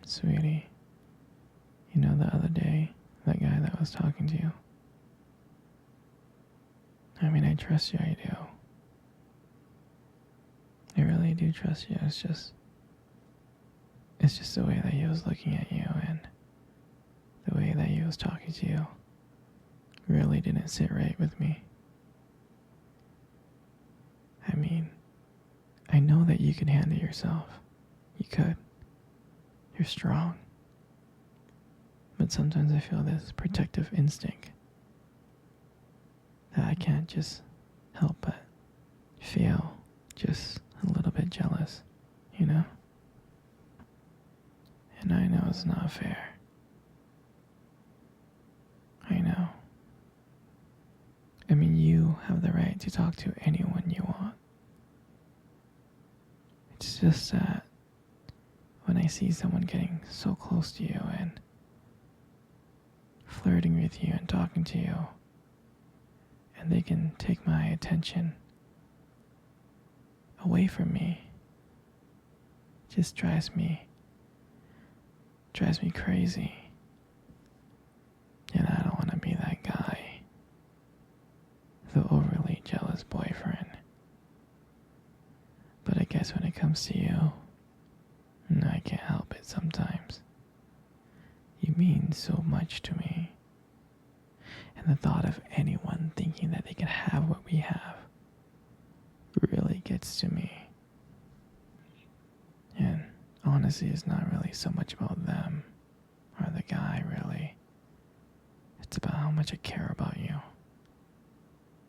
Sweetie, you know the other day, that guy that was talking to you? I mean, I trust you, I do. I really do trust you. It's just the way that he was looking at you and the way that he was talking to you really didn't sit right with me. I mean, I know that you can handle yourself. You could. You're strong. But sometimes I feel this protective instinct that I can't just help but feel just a little bit jealous, you know? And I know it's not fair. I know. I mean, you have the right to talk to anyone you want. It's just that when I see someone getting so close to you and flirting with you and talking to you, and they can take my attention away from me, it just drives me crazy. And I don't want to be that guy, the overly jealous boyfriend. But I guess when it comes to you, I can't help it sometimes. You mean so much to me. And the thought of anyone thinking that they can have what we have really gets to me. And honestly, it's not really so much about them or the guy, really. It's about how much I care about you,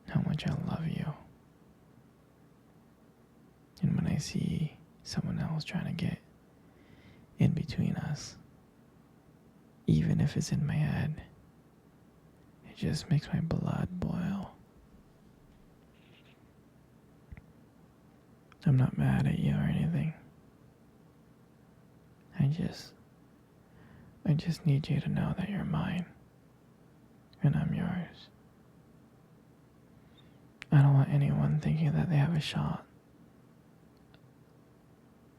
how much I love you. And when I see someone else trying to get in between us, even if it's in my head, it just makes my blood boil. I'm not mad at you or anything. I just need you to know that you're mine and I'm yours. I don't want anyone thinking that they have a shot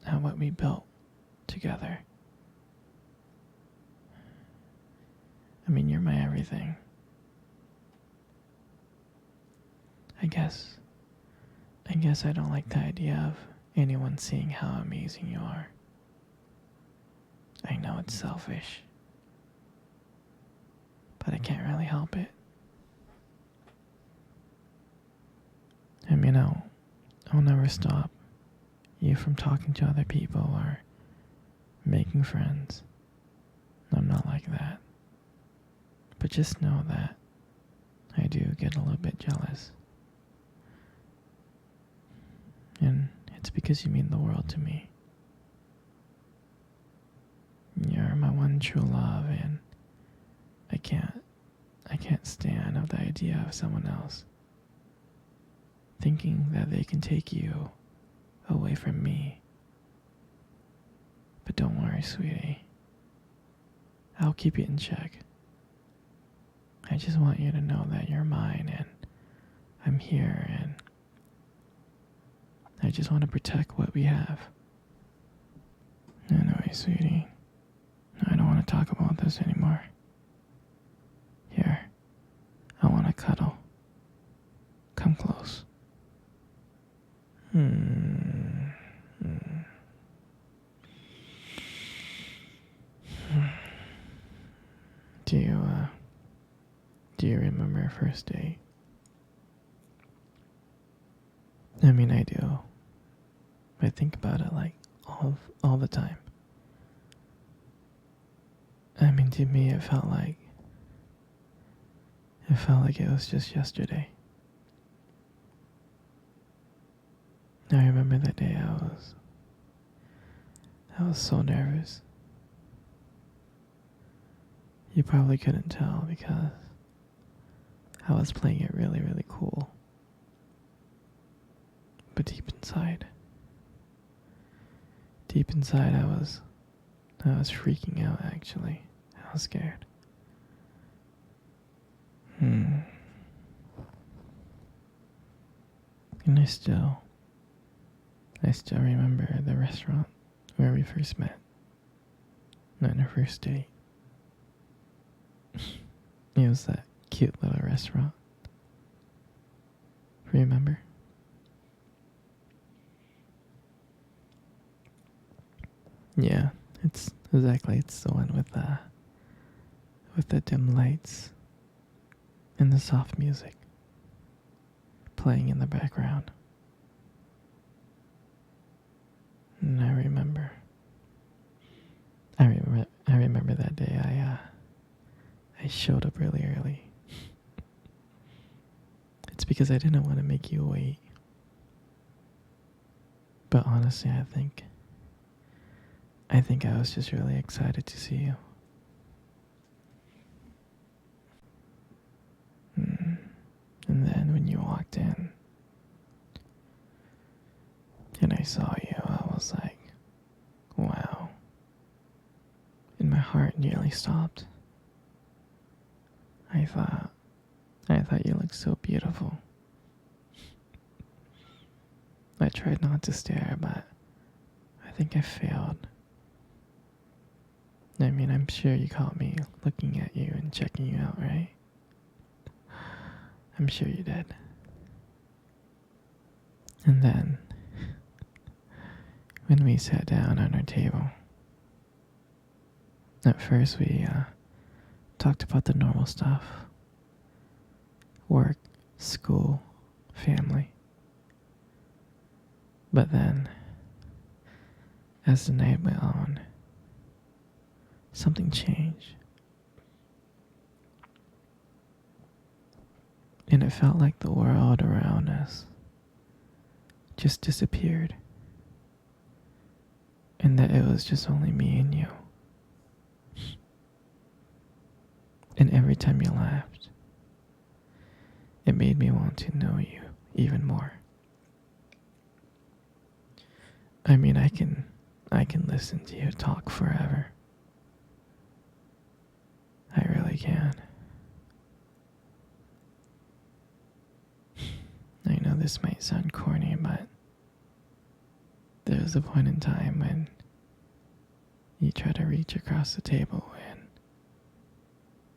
at what we built together. I mean, you're my everything. I guess I don't like the idea of anyone seeing how amazing you are. I know it's selfish, but I can't really help it. I mean, I'll never stop you from talking to other people or making friends. I'm not like that. But just know that I do get a little bit jealous. And it's because you mean the world to me. You're my one true love, and I can't stand of the idea of someone else thinking that they can take you away from me. But don't worry, sweetie. I'll keep you in check. I just want you to know that you're mine and I'm here, and I just want to protect what we have. Anyway, sweetie, I don't want to talk about this anymore. Here, I want to cuddle. Come close. Do you remember our first date? I mean, I do. I think about it like all the time. I mean, to me, it felt like it was just yesterday. I remember that day I was so nervous. You probably couldn't tell because I was playing it really, really cool. But deep inside, I was freaking out, actually. I was scared. And I still remember the restaurant where we first met. on our first date. It was that cute little restaurant. Remember? Yeah, it's the one with the dim lights and the soft music playing in the background. And I remember that day I showed up really early. It's because I didn't want to make you wait. But honestly, I think I was just really excited to see you. And then when you walked in and I saw you, I was like, wow. And my heart nearly stopped. I thought you looked so beautiful. I tried not to stare, but I think I failed. I mean, I'm sure you caught me looking at you and checking you out, right? I'm sure you did. And then, when we sat down on our table, at first we talked about the normal stuff. Work, school, family. But then, as the night went on, something changed. And it felt like the world around us just disappeared. And that it was just only me and you. And every time you laughed, it made me want to know you even more. I mean, I can listen to you talk forever. I really can. I know this might sound corny, but there was a point in time when you tried to reach across the table and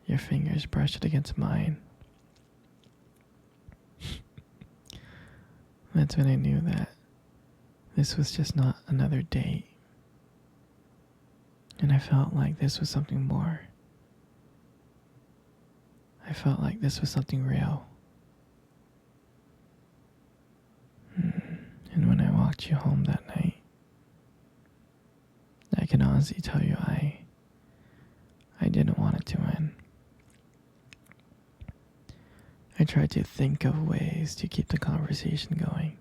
your fingers brushed against mine. That's when I knew that this was just not another date. And I felt like this was something more. I felt like this was something real. And when I walked you home that night, I can honestly tell you I didn't want it to end. I tried to think of ways to keep the conversation going.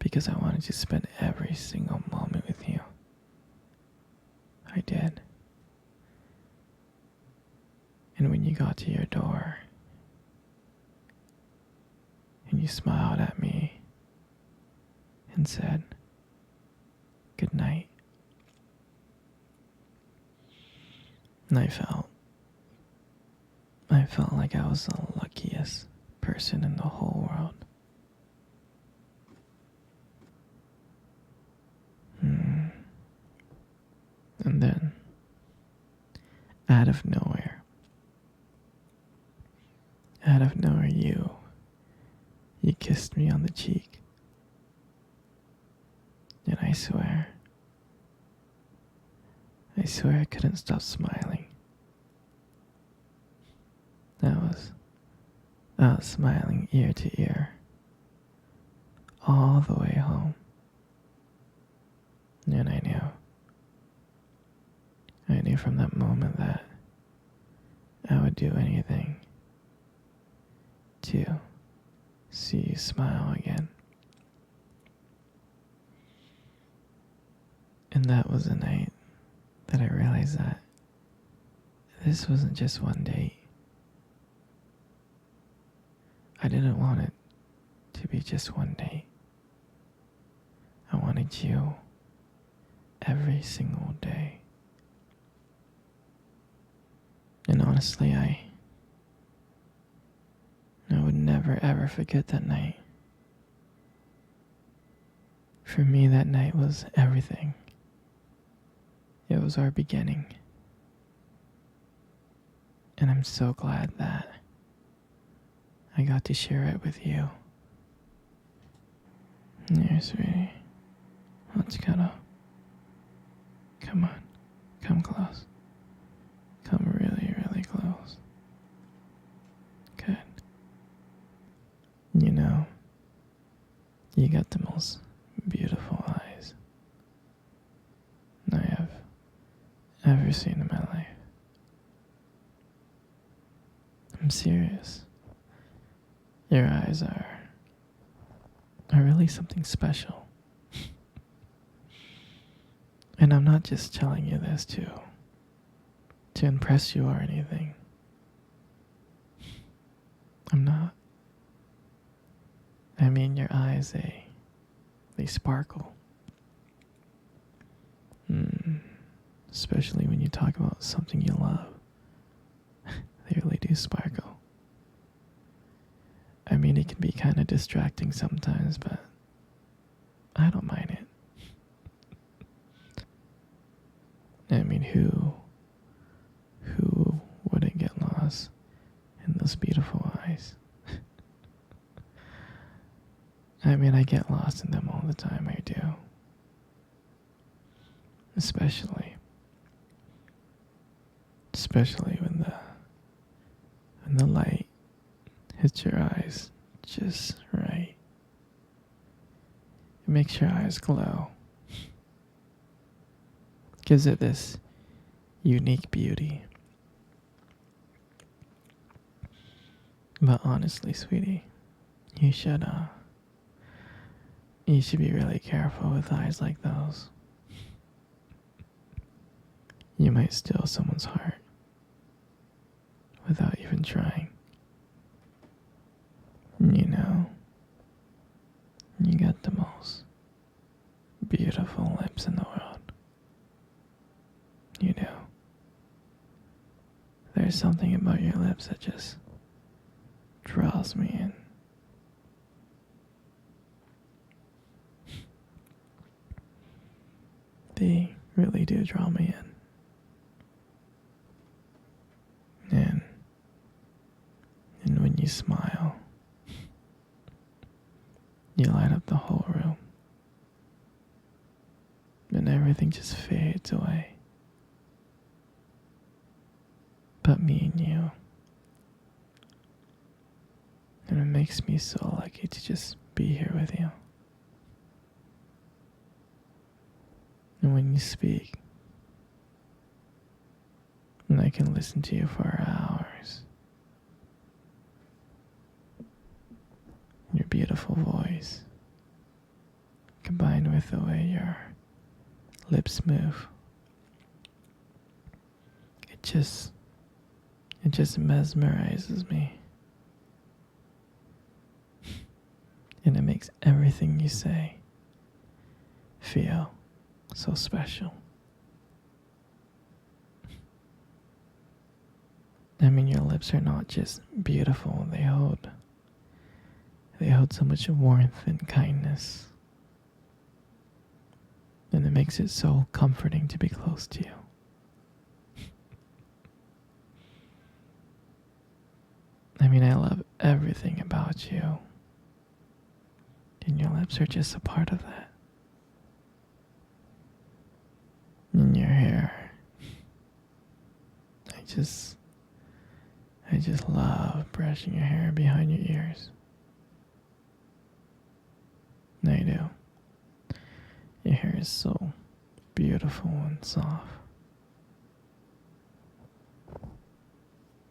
Because I wanted to spend every single moment with you. I did. And when you got to your door, and you smiled at me and said, good night. And I felt like I was the luckiest person in the whole world. And then, out of nowhere, you kissed me on the cheek. And I swear I couldn't stop smiling. I was smiling ear to ear, all the way home. And I knew from that moment that I would do anything to see you smile again. And that was the night that I realized that this wasn't just one date. I didn't want it to be just one date. I wanted you every single day. And honestly, I would never ever forget that night. For me, that night was everything. was our beginning. And I'm so glad that I got to share it with you. Here, sweetie. Let's cuddle. Come on. Come close. Come really, really close. Good. You know, you got the most beautiful eyes I have ever seen in my life. I'm serious. Your eyes are really something special. And I'm not just telling you this to impress you or anything. I'm not. I mean, your eyes, they sparkle. Especially when you talk about something you love. They really do sparkle. I mean, it can be kind of distracting sometimes, but I don't mind it. I mean, who wouldn't get lost in those beautiful eyes? I mean, I get lost in them all the time, I do. Especially when the light hits your eyes just right. It makes your eyes glow. Gives it this unique beauty. But honestly, sweetie, you should be really careful with eyes like those. You might steal someone's heart without even trying. You know, you got the most beautiful lips in the world. You do. There's something about your lips that just draws me in. They really do draw me in. And when you smile, you light up the whole room. And everything just fades away. But me and you. And it makes me so lucky to just be here with you. And when you speak, and I can listen to you for hours. Your beautiful voice, combined with the way your lips move, it just mesmerizes me. And it makes everything you say feel so special. I mean, your lips are not just beautiful, they hold so much warmth and kindness. And it makes it so comforting to be close to you. I mean, I love everything about you. And your lips are just a part of that. And your hair. I just love brushing your hair behind your ears. I do. Your hair is so beautiful and soft.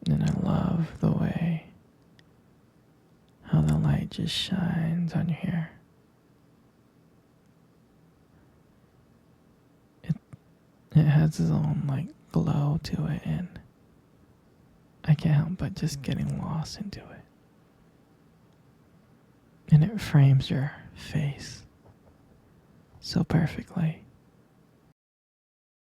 And I love the way how the light just shines on your hair. It has its own glow to it, and I can't help but just getting lost into it. And it frames your face so perfectly.